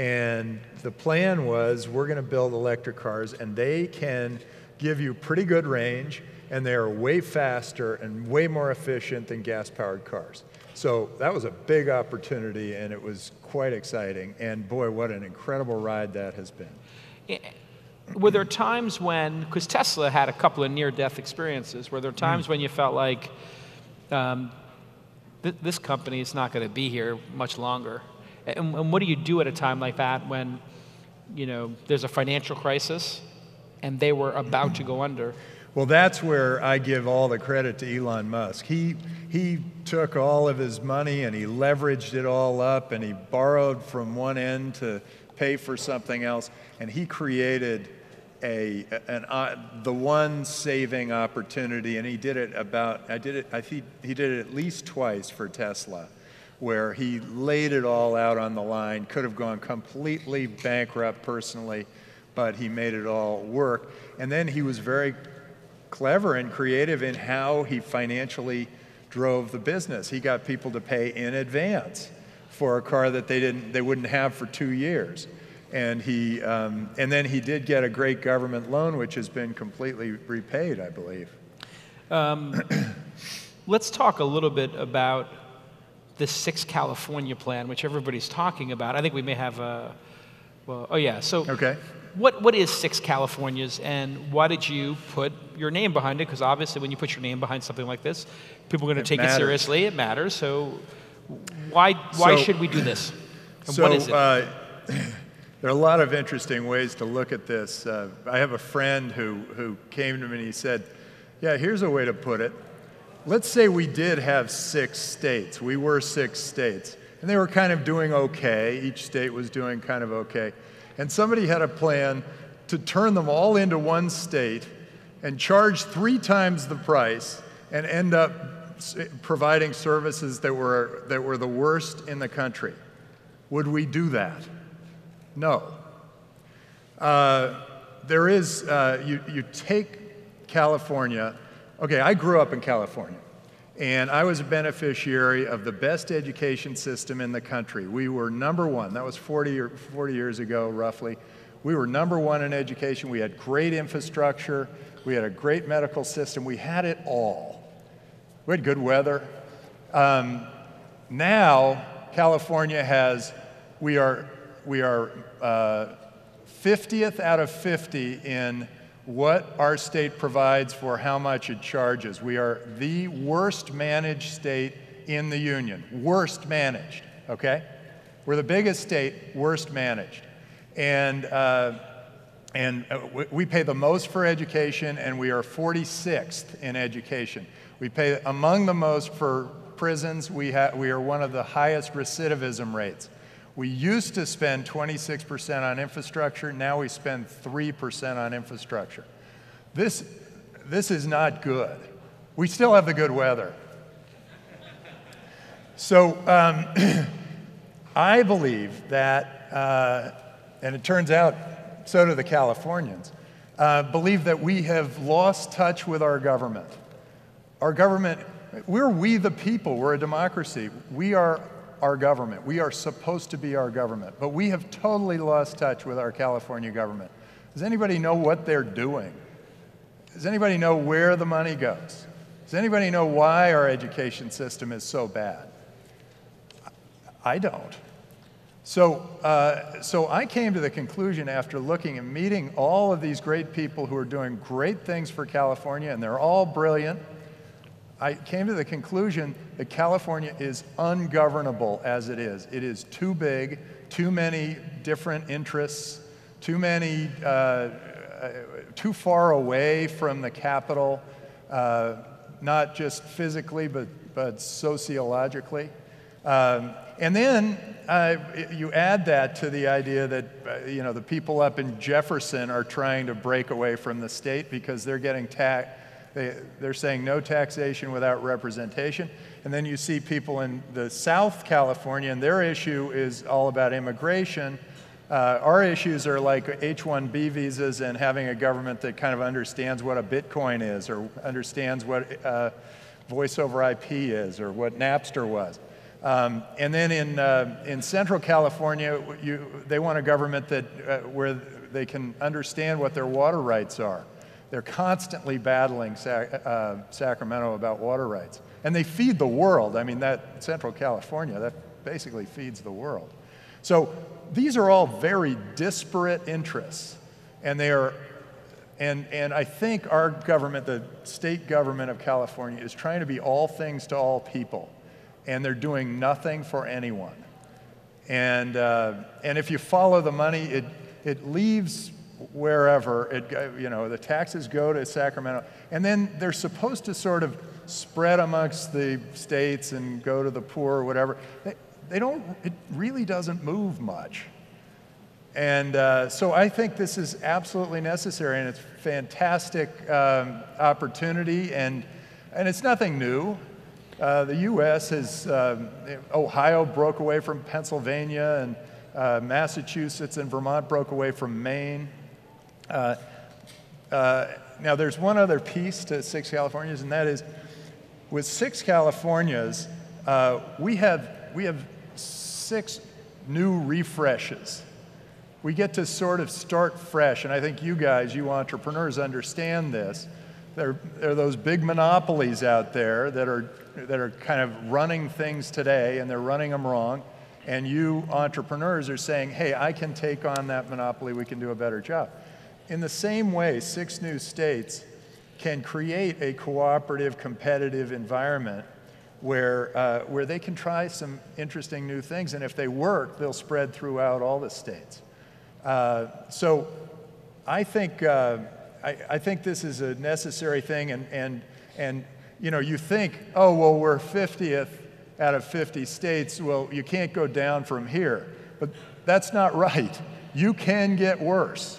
And the plan was, we're going to build electric cars, and they can give you pretty good range, and they are way faster and way more efficient than gas-powered cars. So that was a big opportunity, and it was quite exciting. And boy, what an incredible ride that has been. Were there times when, because Tesla had a couple of near-death experiences, were there times when you felt like this company is not going to be here much longer? And what do you do at a time like that when, there's a financial crisis and they were about to go under? Well, that's where I give all the credit to Elon Musk. He took all of his money and he leveraged it all up, and he borrowed from one end to pay for something else, and he created the one saving opportunity, and he did it I think he did it at least twice for Tesla, where he laid it all out on the line, could have gone completely bankrupt personally, but he made it all work. And then he was very clever and creative in how he financially drove the business. He got people to pay in advance for a car that they wouldn't have for 2 years. And and then he did get a great government loan, which has been completely repaid, I believe. Let's talk a little bit about the 6 California plan, which everybody's talking about. I think we may have Okay. What is 6 Californias, and why did you put your name behind it? Because obviously when you put your name behind something like this, people are going to take it seriously. It matters. So why should we do this? And what is it? There are a lot of interesting ways to look at this. I have a friend who came to me and he said, yeah, here's a way to put it. Let's say we did have 6 states. We were 6 states. And they were kind of doing okay. Each state was doing kind of okay. And somebody had a plan to turn them all into one state and charge 3 times the price and end up providing services that were the worst in the country. Would we do that? No. There is, you take California. Okay, I grew up in California, and I was a beneficiary of the best education system in the country. We were #1. That was 40 years ago, roughly. We were #1 in education. We had great infrastructure. We had a great medical system. We had it all. We had good weather. Now, California we are 50th out of 50 in what our state provides for how much it charges. We are the worst managed state in the union. Worst managed, okay? We're the biggest state, worst managed. And we pay the most for education, and we are 46th in education. We pay among the most for prisons. We are one of the highest recidivism rates. We used to spend 26% on infrastructure. Now we spend 3% on infrastructure. This is not good. We still have the good weather. So I believe that, and it turns out so do the Californians, believe that we have lost touch with our government. Our government, we the people, we're a democracy. We are our government. We are supposed to be our government, but we have totally lost touch with our California government. Does anybody know what they're doing? Does anybody know where the money goes? Does anybody know why our education system is so bad? I don't. So I came to the conclusion after looking and meeting all of these great people who are doing great things for California, and they're all brilliant. I came to the conclusion that California is ungovernable as it is. It is too big, too many different interests, too far away from the capital, not just physically, but sociologically. And then you add that to the idea that the people up in Jefferson are trying to break away from the state because they're getting they're saying no taxation without representation. And then you see people in the South California, and their issue is all about immigration. Our issues are like H-1B visas and having a government that kind of understands what a Bitcoin is or understands what voice over IP is or what Napster was. And then in Central California, they want a government that where they can understand what their water rights are. They're constantly battling Sacramento about water rights. And they feed the world. I mean, that Central California, that basically feeds the world. So these are all very disparate interests. And they are, and I think our government, the state government of California, is trying to be all things to all people. And they're doing nothing for anyone. And if you follow the money, it leaves wherever, the taxes go to Sacramento, and then they're supposed to sort of spread amongst the states and go to the poor or whatever. They don't, it really doesn't move much. And so I think this is absolutely necessary, and it's a fantastic opportunity, and it's nothing new. The U.S. has, Ohio broke away from Pennsylvania, and Massachusetts and Vermont broke away from Maine. Now, there's one other piece to 6 Californias, and that is, with 6 Californias, we have 6 new refreshes. We get to sort of start fresh, and I think you guys, you entrepreneurs, understand this. There are those big monopolies out there that are kind of running things today, and they're running them wrong. And you entrepreneurs are saying, hey, I can take on that monopoly, we can do a better job. In the same way, 6 new states can create a cooperative, competitive environment where they can try some interesting new things, and if they work, they'll spread throughout all the states. So I think this is a necessary thing, and you think, oh, well, we're 50th out of 50 states, well, you can't go down from here. But that's not right. You can get worse.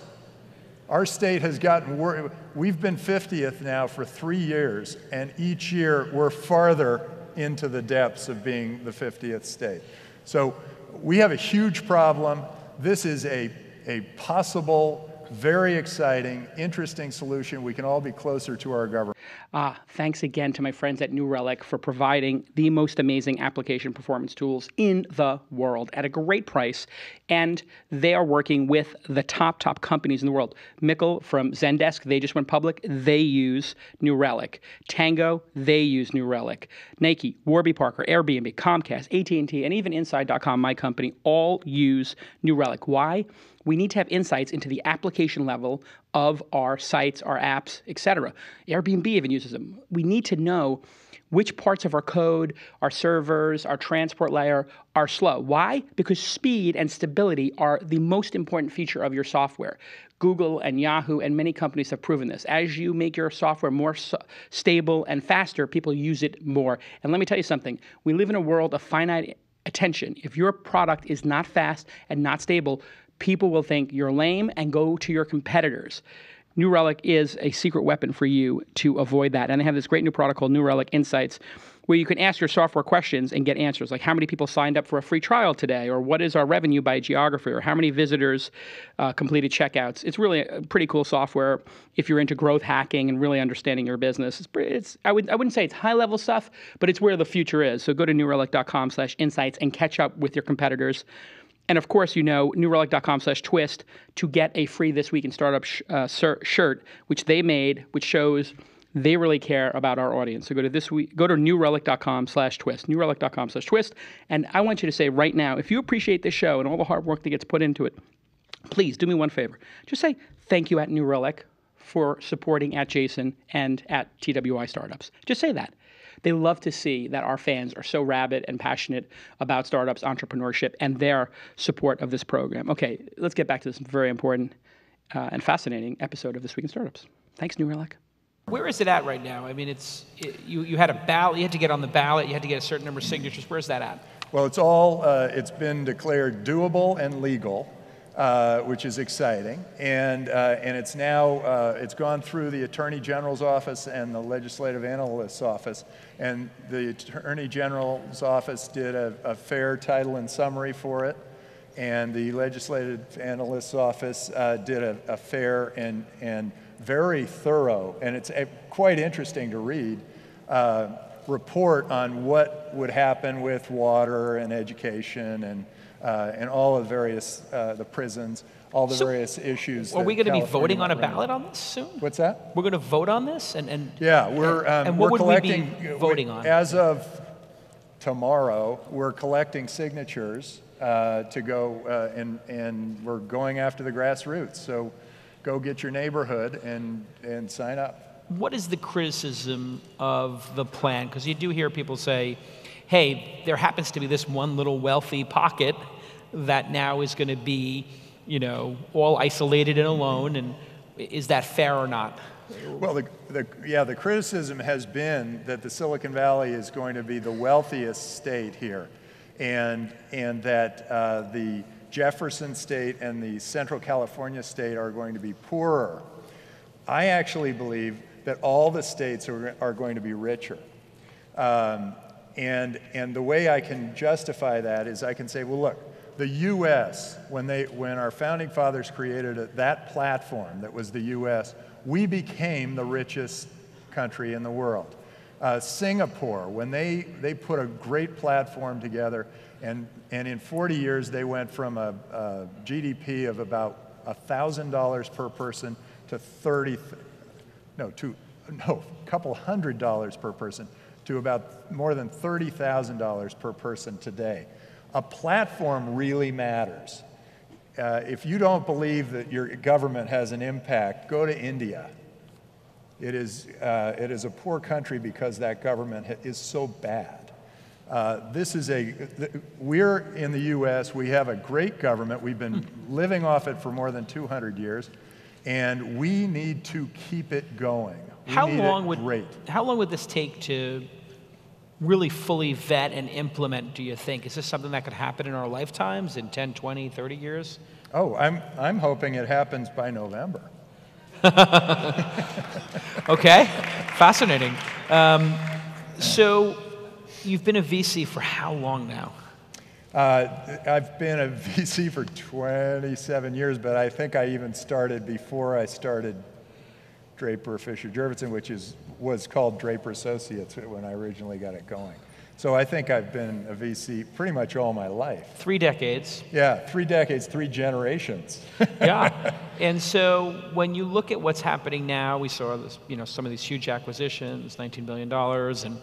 Our state has gotten worse. We've been 50th now for 3 years, and each year we're farther into the depths of being the 50th state. So we have a huge problem. This is a possible, very exciting, interesting solution. We can all be closer to our government. Thanks again to my friends at New Relic for providing the most amazing application performance tools in the world at a great price. And they are working with the top companies in the world. Mikkel from Zendesk, they just went public. They use New Relic. Tango, they use New Relic. Nike, Warby Parker, Airbnb, Comcast, AT&T, and even Inside.com, my company, all use New Relic. Why? We need to have insights into the application level of our sites, our apps, etc. Airbnb even uses them. We need to know which parts of our code, our servers, our transport layer are slow. Why? Because speed and stability are the most important feature of your software. Google and Yahoo and many companies have proven this. As you make your software more stable and faster, people use it more. And let me tell you something. We live in a world of finite attention. If your product is not fast and not stable, people will think you're lame and go to your competitors. New Relic is a secret weapon for you to avoid that. And they have this great new product called New Relic Insights, where you can ask your software questions and get answers, like how many people signed up for a free trial today, or what is our revenue by geography, or how many visitors completed checkouts. It's really a pretty cool software if you're into growth hacking and really understanding your business. I wouldn't say it's high-level stuff, but it's where the future is. So go to newrelic.com/insights and catch up with your competitors. And of course, newrelic.com/TWiST to get a free This Week in Startup shirt, which they made, which shows they really care about our audience. So go to newrelic.com/TWiST, newrelic.com/TWiST. And I want you to say right now, if you appreciate this show and all the hard work that gets put into it, please do me one favor. Just say thank you at New Relic for supporting at Jason and at TWI Startups. Just say that. They love to see that our fans are so rabid and passionate about startups, entrepreneurship, and their support of this program. Okay, let's get back to this very important and fascinating episode of This Week in Startups. Thanks, New Relic. Where is it at right now? I mean, you had a ballot. You had to get on the ballot. You had to get a certain number of signatures. Where's that at? Well, it's been declared doable and legal, which is exciting, and it's now it's gone through the Attorney General's office and the Legislative Analyst's office, and the Attorney General's office did a fair title and summary for it, and the Legislative Analyst's office did a fair and very thorough, and it's quite interesting to read, report on what would happen with water and education and all of the various, the prisons, all the various issues. Are we going to be voting on a ballot on this soon? What's that? We're going to vote on this? Yeah, we're and we're what would collecting, we be voting on? As of tomorrow, we're collecting signatures to go, and we're going after the grassroots. So go get your neighborhood and sign up. What is the criticism of the plan? Because you do hear people say, hey, there happens to be this one little wealthy pocket that now is going to be, you know, all isolated and alone, and is that fair or not? Well, the criticism has been that the Silicon Valley is going to be the wealthiest state here, and that the Jefferson state and the Central California state are going to be poorer. I actually believe that all the states are going to be richer. And the way I can justify that is I can say, well, look, the U.S., when our founding fathers created that platform that was the U.S., we became the richest country in the world. Singapore, when they put a great platform together, and in 40 years they went from a GDP of about $1,000 per person to a couple $100 per person to about more than $30,000 per person today. A platform really matters. If you don't believe that your government has an impact, go to India. It is a poor country because that government is so bad. We're in the U.S., we have a great government. We've been living off it for more than 200 years, and we need to keep it going. How long would this take to really fully vet and implement, do you think? Is this something that could happen in our lifetimes in 10, 20, 30 years? Oh, I'm hoping it happens by November. Okay, fascinating. So you've been a VC for how long now? I've been a VC for 27 years, but I think I even started before I started Draper Fisher Jurvetson, which was called Draper Associates when I originally got it going. So I think I've been a VC pretty much all my life. 3 decades. Yeah, 3 decades, 3 generations. Yeah, and so when you look at what's happening now, we saw this, some of these huge acquisitions, $19 billion, and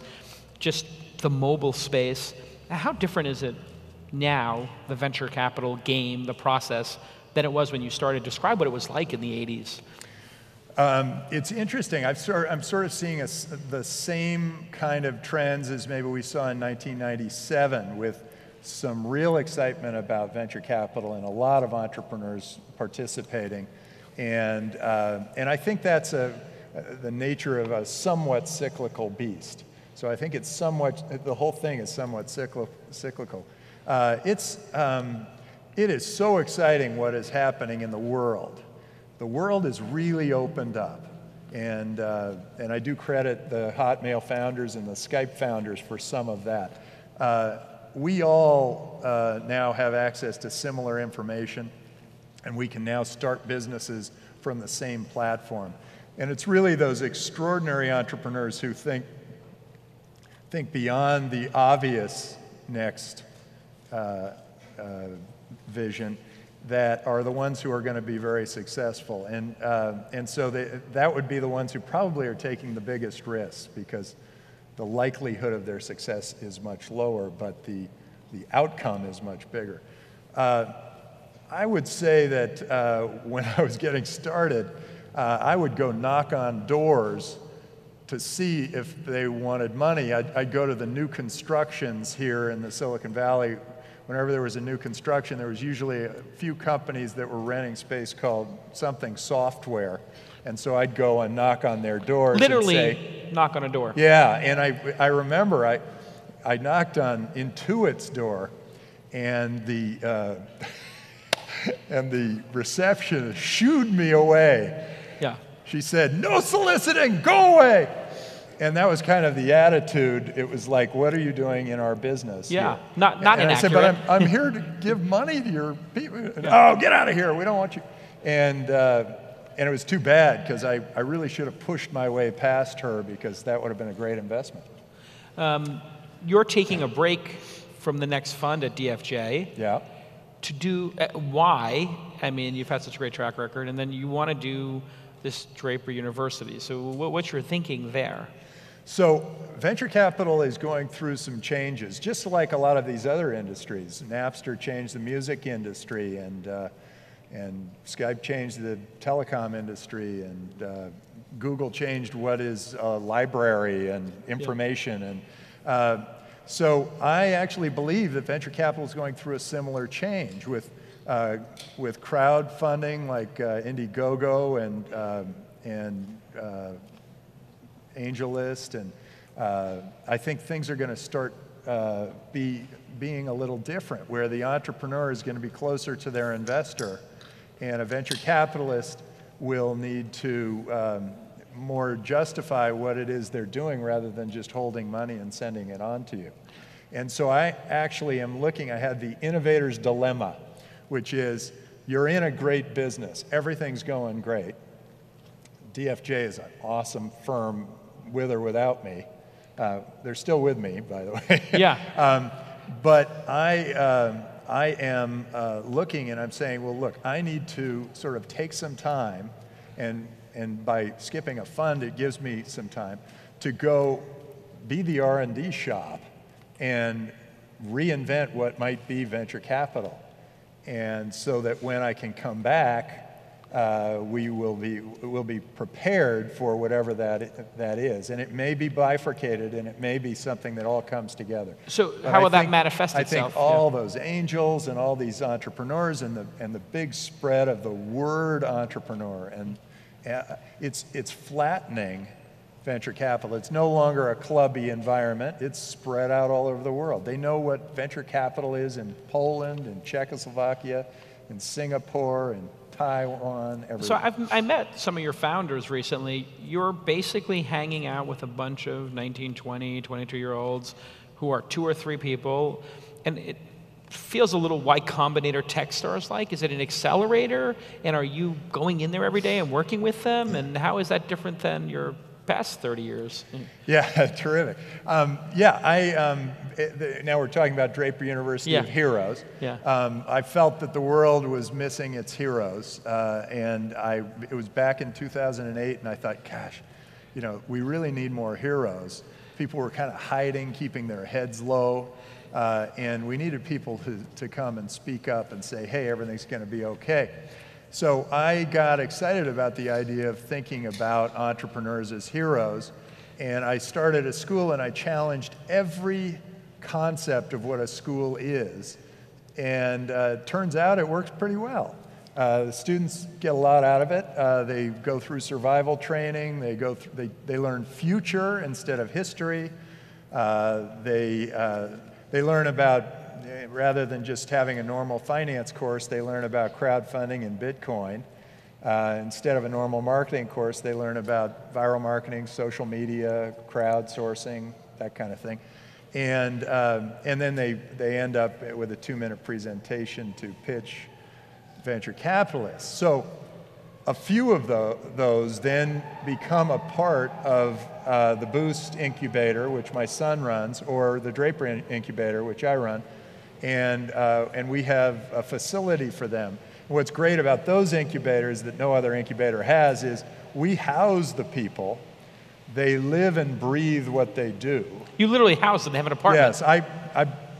just the mobile space. How different is it now, the venture capital game, the process, than it was when you started? Describe what it was like in the 80s. It's interesting. I'm sort of seeing the same kind of trends as maybe we saw in 1997, with some real excitement about venture capital and a lot of entrepreneurs participating. And I think that's the nature of a somewhat cyclical beast. So I think the whole thing is somewhat cyclical. It is so exciting what is happening in the world. The world is really opened up, and I do credit the Hotmail founders and the Skype founders for some of that. We all now have access to similar information, and we can now start businesses from the same platform. And it's really those extraordinary entrepreneurs who think beyond the obvious next vision, that are the ones who are going to be very successful. And so that would be the ones who probably are taking the biggest risks, because the likelihood of their success is much lower, but the outcome is much bigger. I would say that when I was getting started, I would go knock on doors to see if they wanted money. I'd go to the new constructions here in the Silicon Valley. Whenever there was a new construction, there was usually a few companies that were renting space called something software. And so I'd go and knock on their doors. Literally and say, knock on a door. Yeah, and I remember I knocked on Intuit's door, and the receptionist shooed me away. Yeah. She said, "No soliciting, go away." And that was kind of the attitude. It was like, what are you doing in our business? Yeah, here? not and inaccurate. I said, but I'm here to give money to your people. Yeah. Oh, get out of here. We don't want you. And it was too bad, because I really should have pushed my way past her, because that would have been a great investment. You're taking a break from the next fund at DFJ. Yeah. To do, why? I mean, you've had such a great track record, and then you want to do this Draper University. So what's your thinking there? So venture capital is going through some changes, just like a lot of these other industries. Napster changed the music industry, and Skype changed the telecom industry, and Google changed what is a library and information. And so I actually believe that venture capital is going through a similar change with crowdfunding like Indiegogo and AngelList, and I think things are going to start being a little different, where the entrepreneur is going to be closer to their investor, and a venture capitalist will need to more justify what it is they're doing rather than just holding money and sending it on to you. And so I actually am looking, I had the innovator's dilemma, which is you're in a great business, everything's going great. DFJ is an awesome firm with or without me. They're still with me, by the way. Yeah. But I am looking and I'm saying, well, look, I need to sort of take some time, and by skipping a fund, it gives me some time to go be the R&D shop and reinvent what might be venture capital. And so that when I can come back, we'll be prepared for whatever that is. And it may be bifurcated, and it may be something that all comes together. So how will that manifest itself? I think all those angels and all these entrepreneurs and the big spread of the word entrepreneur, and it's flattening venture capital. It's no longer a clubby environment. It's spread out all over the world. They know what venture capital is in Poland and Czechoslovakia and Singapore and Taiwan, everywhere. So I met some of your founders recently. You're basically hanging out with a bunch of 19, 20, 22-year-olds who are 2 or 3 people, and it feels a little Y Combinator Techstars-like. Is it an accelerator, and are you going in there every day and working with them, and how is that different than your past 30 years? Yeah, terrific. Now we're talking about Draper University of Heroes. Yeah. I felt that the world was missing its heroes, and it was back in 2008, and I thought, gosh, we really need more heroes. People were kind of hiding, keeping their heads low, and we needed people to come and speak up and say, hey, everything's going to be okay. So I got excited about the idea of thinking about entrepreneurs as heroes, and I started a school, and I challenged every concept of what a school is, and it turns out it works pretty well. The students get a lot out of it. They go through survival training. They learn future instead of history. They learn about, rather than just having a normal finance course, they learn about crowdfunding and Bitcoin. Instead of a normal marketing course, they learn about viral marketing, social media, crowdsourcing, that kind of thing. And then they end up with a 2-minute presentation to pitch venture capitalists. So a few of those then become a part of the Boost Incubator, which my son runs, or the Draper Incubator, which I run. And we have a facility for them. What's great about those incubators that no other incubator has is we house the people. They live and breathe what they do. You literally house them. They have an apartment. Yes.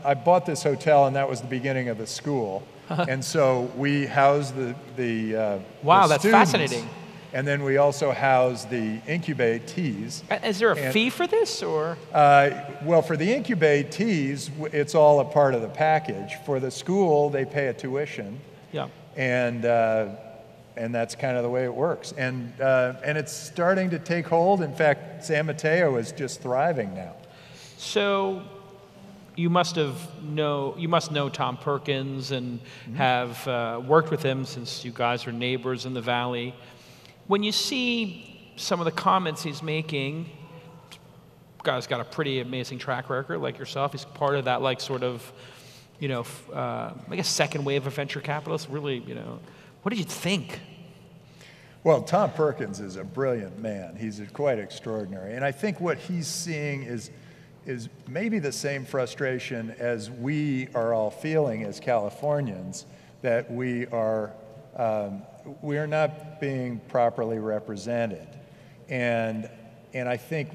I bought this hotel, and that was the beginning of the school. And so we house the wow, the that's students. Fascinating. And then we also house the incubatees. Is there a fee for this, or? Well, for the incubatees, it's all a part of the package. For the school, they pay a tuition. Yeah. And that's kind of the way it works. And it's starting to take hold. In fact, San Mateo is just thriving now. So you must know Tom Perkins and have worked with him since you guys are neighbors in the Valley. When you see some of the comments he's making, guy's got a pretty amazing track record like yourself. He's part of that sort of, I guess second wave of venture capitalists. Really, what did you think? Well, Tom Perkins is a brilliant man. He's quite extraordinary. And I think what he's seeing is maybe the same frustration as we are all feeling as Californians, that we are not being properly represented. And I think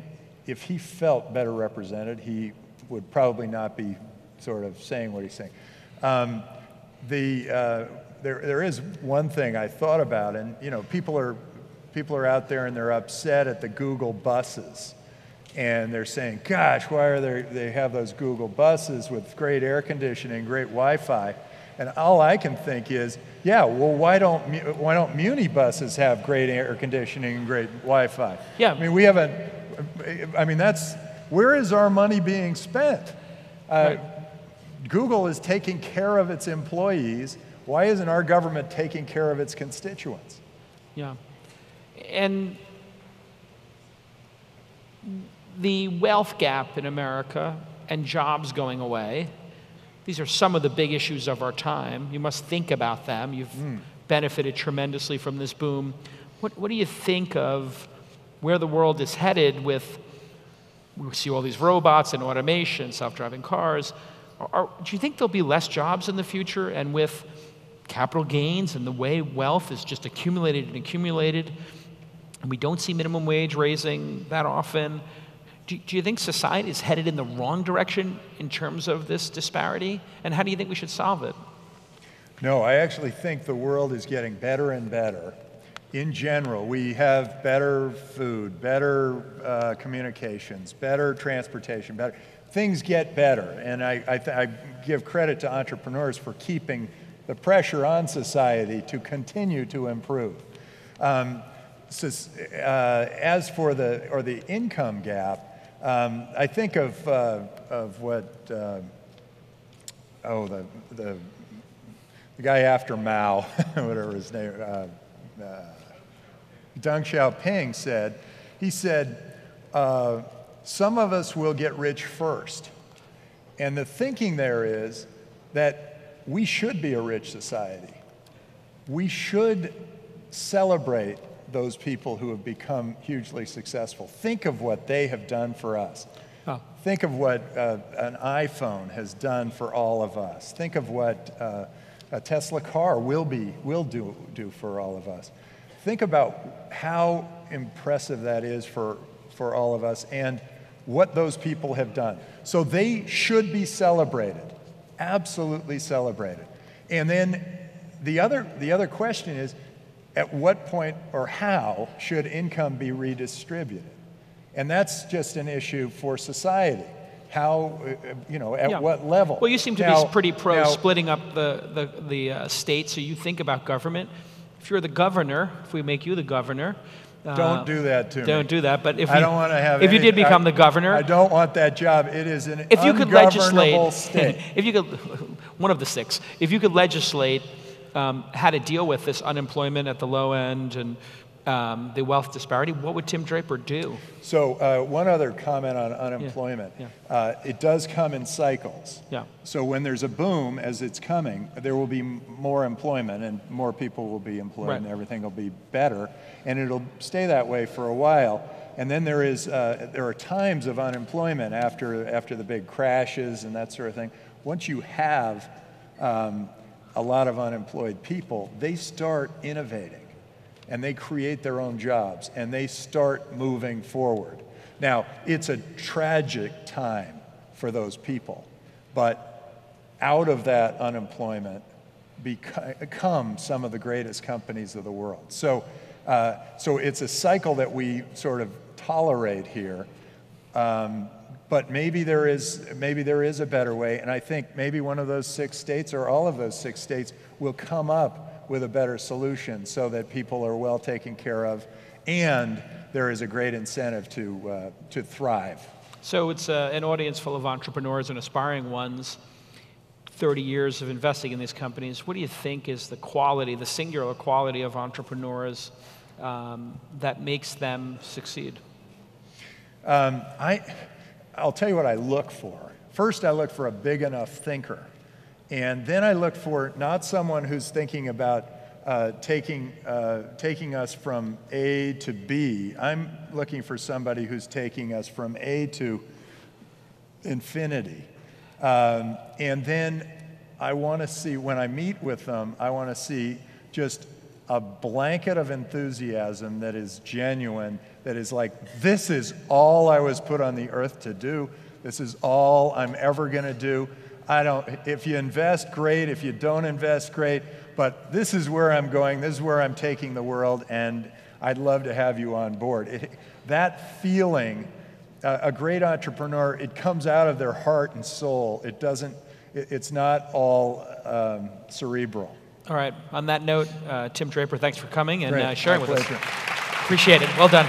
if he felt better represented, he would probably not be sort of saying what he's saying. There is one thing I thought about, and people are out there and they're upset at the Google buses, and they're saying, "Gosh, why are they have those Google buses with great air conditioning, great Wi-Fi?" And all I can think is, yeah, well, why don't Muni buses have great air conditioning and great Wi-Fi? Yeah. I mean, where is our money being spent? Right. Google is taking care of its employees. Why isn't our government taking care of its constituents? Yeah. And the wealth gap in America and jobs going away, these are some of the big issues of our time. You must think about them. You've benefited tremendously from this boom. What do you think of where the world is headed with, we see all these robots and automation, self-driving cars. Do you think there'll be less jobs in the future? And with capital gains and the way wealth is just accumulated and accumulated, and we don't see minimum wage raising that often, do you think society is headed in the wrong direction in terms of this disparity? And how do you think we should solve it? No, I actually think the world is getting better and better. In general, we have better food, better communications, better transportation, better. Things get better, and I give credit to entrepreneurs for keeping the pressure on society to continue to improve. As for the income gap, I think of what the guy after Mao, whatever his name, Deng Xiaoping said. He said, some of us will get rich first. And the thinking there is that we should be a rich society. We should celebrate those people who have become hugely successful. Think of what they have done for us. Oh. Think of what an iPhone has done for all of us. Think of what a Tesla car will do for all of us. Think about how impressive that is for all of us and what those people have done. So they should be celebrated, absolutely celebrated. And then the other question is, at what point or how should income be redistributed? And that's just an issue for society. How, at what level? Well, you seem to be pretty pro splitting up the state, so you think about government. If you're the governor, if we make you the governor, don't do that to me. Don't do that. But if I don't want to have. If you did become the governor, I don't want that job. It is an if you could legislate, state. If you could, one of the six. If you could legislate how to deal with this unemployment at the low end and the wealth disparity, what would Tim Draper do? So one other comment on unemployment. Yeah. It does come in cycles. Yeah. So when there's a boom, as it's coming, there will be more employment and more people will be employed, right, and everything will be better. And it'll stay that way for a while. And then there are times of unemployment after the big crashes and that sort of thing. Once you have a lot of unemployed people, they start innovating. And they create their own jobs, and they start moving forward. Now, it's a tragic time for those people, but out of that unemployment come some of the greatest companies of the world. So it's a cycle that we sort of tolerate here, but maybe there is a better way, and I think maybe one of those 6 states or all of those 6 states will come up with a better solution so that people are well taken care of and there is a great incentive to thrive. So it's an audience full of entrepreneurs and aspiring ones, 30 years of investing in these companies. What do you think is the quality, the singular quality of entrepreneurs that makes them succeed? I'll tell you what I look for. First, I look for a big enough thinker. And then I look for not someone who's thinking about taking us from A to B. I'm looking for somebody who's taking us from A to infinity. And then I want to see, when I meet with them, I want to see just a blanket of enthusiasm that is genuine, that is like, this is all I was put on the earth to do. This is all I'm ever going to do. If you invest, great. If you don't invest, great. But this is where I'm going. This is where I'm taking the world, and I'd love to have you on board. That feeling, a great entrepreneur, it comes out of their heart and soul. It's not all cerebral. All right. On that note, Tim Draper, thanks for coming and Great. sharing My with pleasure. us. Appreciate it. Well done.